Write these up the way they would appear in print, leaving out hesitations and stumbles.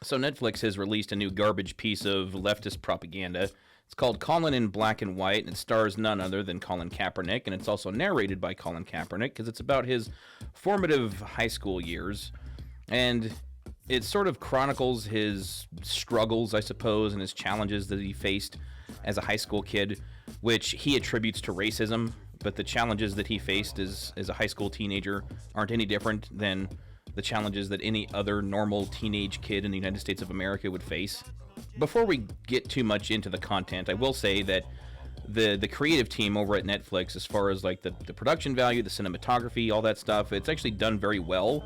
So Netflix has released a new garbage piece of leftist propaganda. It's called Colin in Black and White, and it stars none other than Colin Kaepernick, and it's also narrated by Colin Kaepernick because it's about his formative high school years. And it sort of chronicles his struggles, I suppose, and his challenges that he faced as a high school kid, which he attributes to racism. But the challenges that he faced as a high school teenager aren't any different than the challenges that any other normal teenage kid in the United States of America would face. Before we get too much into the content, I will say that the creative team over at Netflix, as far as like the production value, the cinematography, all that stuff, it's actually done very well.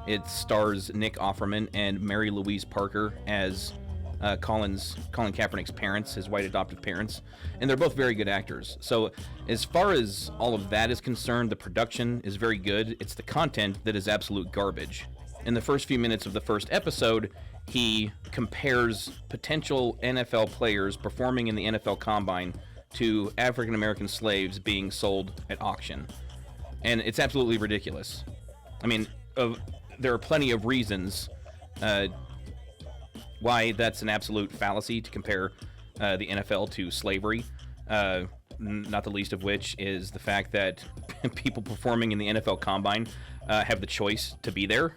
It stars Nick Offerman and Mary Louise Parker as Colin Kaepernick's parents, his white adoptive parents, and they're both very good actors. So as far as all of that is concerned, the production is very good. It's the content that is absolute garbage. In the first few minutes of the first episode, he compares potential NFL players performing in the NFL Combine to African American slaves being sold at auction. And it's absolutely ridiculous. I mean, there are plenty of reasons why that's an absolute fallacy to compare the NFL to slavery, not the least of which is the fact that people performing in the NFL Combine have the choice to be there.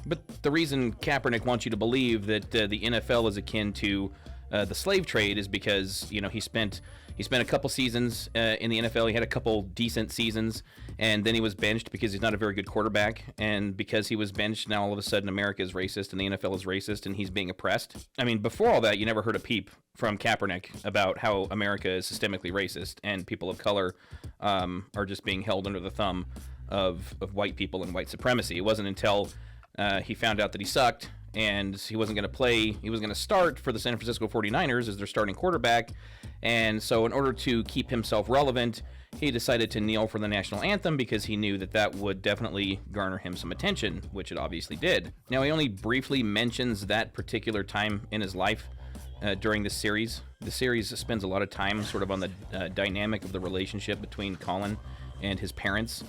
But the reason Kaepernick wants you to believe that the NFL is akin to the slave trade is because, you know, he spent a couple seasons in the NFL. He had a couple decent seasons, and then he was benched because he's not a very good quarterback. And because he was benched, now all of a sudden America is racist and the NFL is racist and he's being oppressed. I mean, before all that, you never heard a peep from Kaepernick about how America is systemically racist and people of color are just being held under the thumb of white people and white supremacy. It wasn't until he found out that he sucked and he wasn't going to play. He was going to start for the San Francisco 49ers as their starting quarterback. And so in order to keep himself relevant, he decided to kneel for the national anthem because he knew that that would definitely garner him some attention, which it obviously did. Now, he only briefly mentions that particular time in his life during this series. The series spends a lot of time sort of on the dynamic of the relationship between Colin and his parents.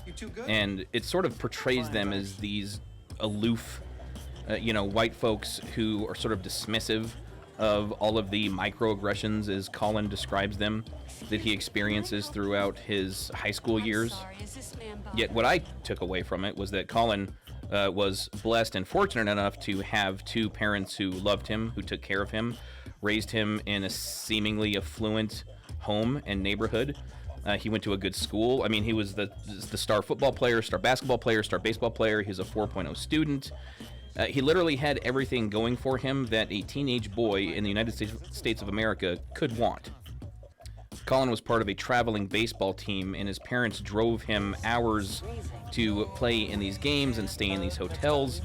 And it sort of portrays them as these aloof, white folks who are sort of dismissive of all of the microaggressions, as Colin describes them, that he experiences throughout his high school years. Yet what I took away from it was that Colin was blessed and fortunate enough to have two parents who loved him, who took care of him, raised him in a seemingly affluent home and neighborhood. He went to a good school. I mean, he was the star football player, star basketball player, star baseball player. He's a 4.0 student. He literally had everything going for him that a teenage boy in the United States of America could want. Colin was part of a traveling baseball team, and his parents drove him hours to play in these games and stay in these hotels.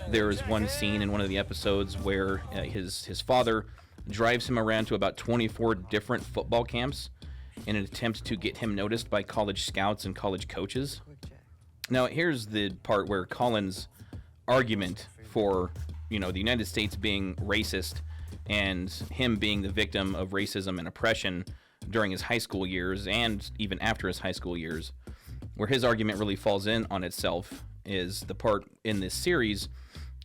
There is one scene in one of the episodes where his father drives him around to about 24 different football camps in an attempt to get him noticed by college scouts and college coaches. Now, here's the part where Colin's argument for, the United States being racist and him being the victim of racism and oppression during his high school years and even after his high school years, where his argument really falls in on itself is the part in this series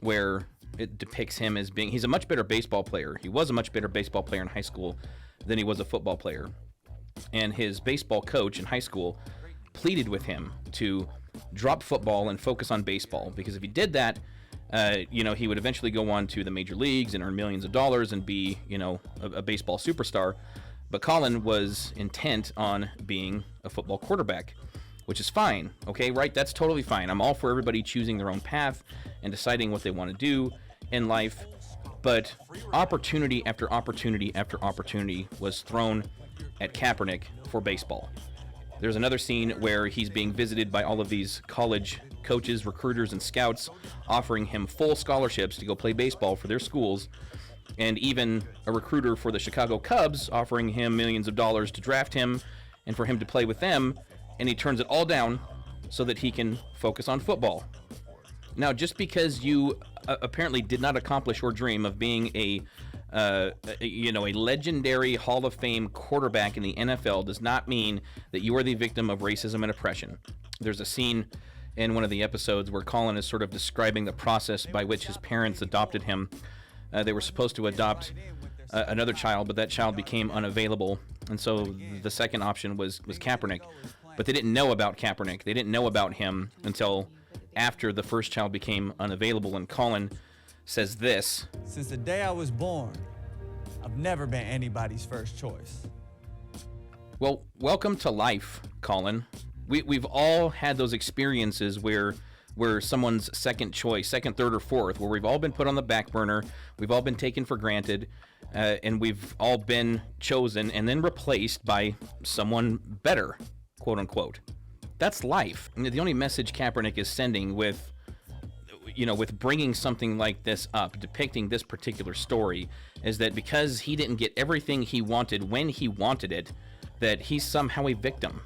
where it depicts him as being, he's a much better baseball player. He was a much better baseball player in high school than he was a football player. And his baseball coach in high school pleaded with him to drop football and focus on baseball, because if he did that, he would eventually go on to the major leagues and earn millions of dollars and be, a baseball superstar. But Colin was intent on being a football quarterback, which is fine, okay, right? That's totally fine. I'm all for everybody choosing their own path and deciding what they want to do in life. But opportunity after opportunity after opportunity was thrown at Kaepernick for baseball. There's another scene where he's being visited by all of these college coaches, recruiters, and scouts offering him full scholarships to go play baseball for their schools, and even a recruiter for the Chicago Cubs offering him millions of dollars to draft him and for him to play with them, and he turns it all down so that he can focus on football. Now, just because you apparently did not accomplish your dream of being a legendary Hall of Fame quarterback in the NFL does not mean that you are the victim of racism and oppression. There's a scene in one of the episodes where Colin is sort of describing the process by which his parents adopted him They were supposed to adopt another child, but that child became unavailable, and so the second option was Kaepernick. But they didn't know about Kaepernick. They didn't know about him until after the first child became unavailable. And Colin says this: "Since the day I was born, I've never been anybody's first choice." Well, welcome to life, Colin. We've all had those experiences where someone's second choice, second, third, or fourth, where we've all been put on the back burner, we've all been taken for granted, and we've all been chosen and then replaced by someone better, quote unquote. That's life. And the only message Kaepernick is sending with bringing something like this up, depicting this particular story, is that because he didn't get everything he wanted when he wanted it, that he's somehow a victim.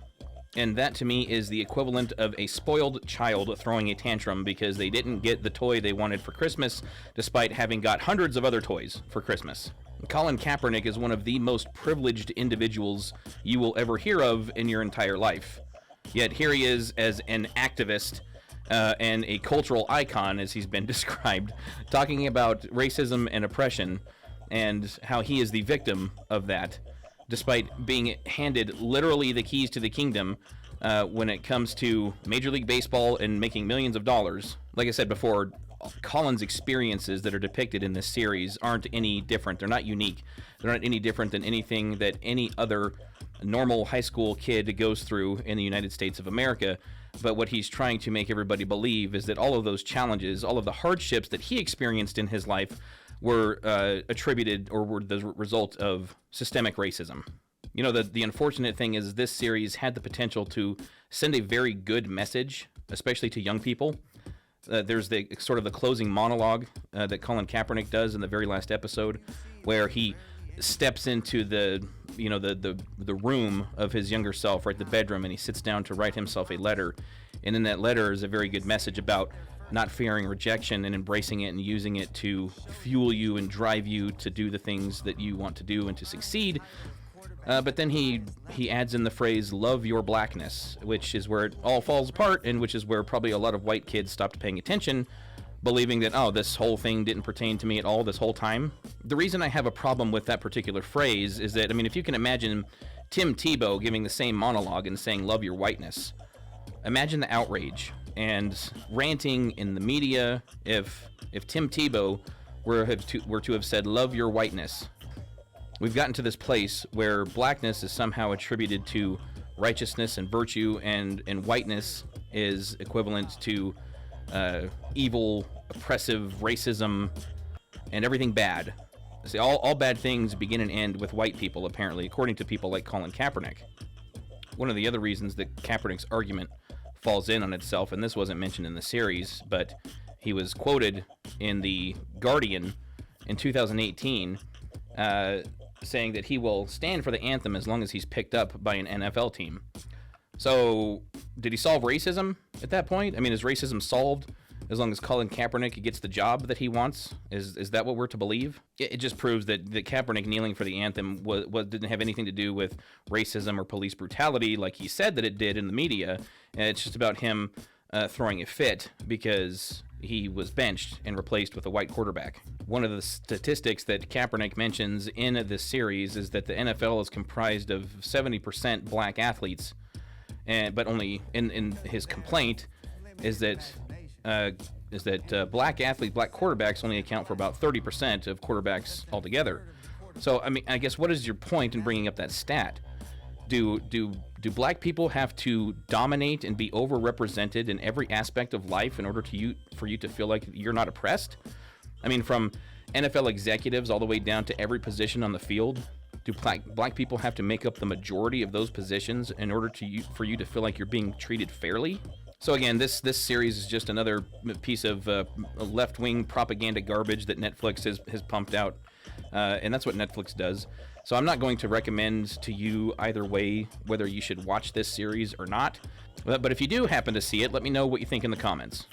And that, to me, is the equivalent of a spoiled child throwing a tantrum because they didn't get the toy they wanted for Christmas, despite having got hundreds of other toys for Christmas. Colin Kaepernick is one of the most privileged individuals you will ever hear of in your entire life. Yet here he is as an activist and a cultural icon, as he's been described, talking about racism and oppression and how he is the victim of that, despite being handed literally the keys to the kingdom when it comes to Major League Baseball and making millions of dollars. Like I said before, Colin's experiences that are depicted in this series aren't any different. They're not unique. They're not any different than anything that any other normal high school kid goes through in the United States of America. But what he's trying to make everybody believe is that all of those challenges, all of the hardships that he experienced in his life were attributed or were the result of systemic racism. You know, the unfortunate thing is this series had the potential to send a very good message, especially to young people. There's the sort of the closing monologue that Colin Kaepernick does in the very last episode, where he steps into the room of his younger self, right, the bedroom, and he sits down to write himself a letter. And in that letter is a very good message about not fearing rejection and embracing it and using it to fuel you and drive you to do the things that you want to do and to succeed. But then he adds in the phrase, "love your blackness," which is where it all falls apart, and which is where probably a lot of white kids stopped paying attention, believing that, oh, this whole thing didn't pertain to me at all this whole time. The reason I have a problem with that particular phrase is that, I mean, if you can imagine Tim Tebow giving the same monologue and saying, "love your whiteness," imagine the outrage and ranting in the media if Tim Tebow were to have said, "love your whiteness." We've gotten to this place where blackness is somehow attributed to righteousness and virtue, and whiteness is equivalent to evil, oppressive, racism, and everything bad. See, all bad things begin and end with white people, apparently, according to people like Colin Kaepernick. One of the other reasons that Kaepernick's argument falls in on itself, and this wasn't mentioned in the series, but he was quoted in The Guardian in 2018 saying that he will stand for the anthem as long as he's picked up by an NFL team. So, did he solve racism at that point? I mean, is racism solved as long as Colin Kaepernick gets the job that he wants? Is that what we're to believe? It just proves that Kaepernick kneeling for the anthem didn't have anything to do with racism or police brutality like he said that it did in the media. It's just about him throwing a fit because he was benched and replaced with a white quarterback. One of the statistics that Kaepernick mentions in this series is that the NFL is comprised of 70% black athletes, but only in his complaint is that black quarterbacks only account for about 30% of quarterbacks altogether. So, I mean, I guess what is your point in bringing up that stat? Do black people have to dominate and be overrepresented in every aspect of life in order for you to feel like you're not oppressed? I mean, from NFL executives all the way down to every position on the field, do black people have to make up the majority of those positions in order for you to feel like you're being treated fairly? So again, this series is just another piece of left-wing propaganda garbage that Netflix has pumped out, and that's what Netflix does. So I'm not going to recommend to you either way whether you should watch this series or not. But if you do happen to see it, let me know what you think in the comments.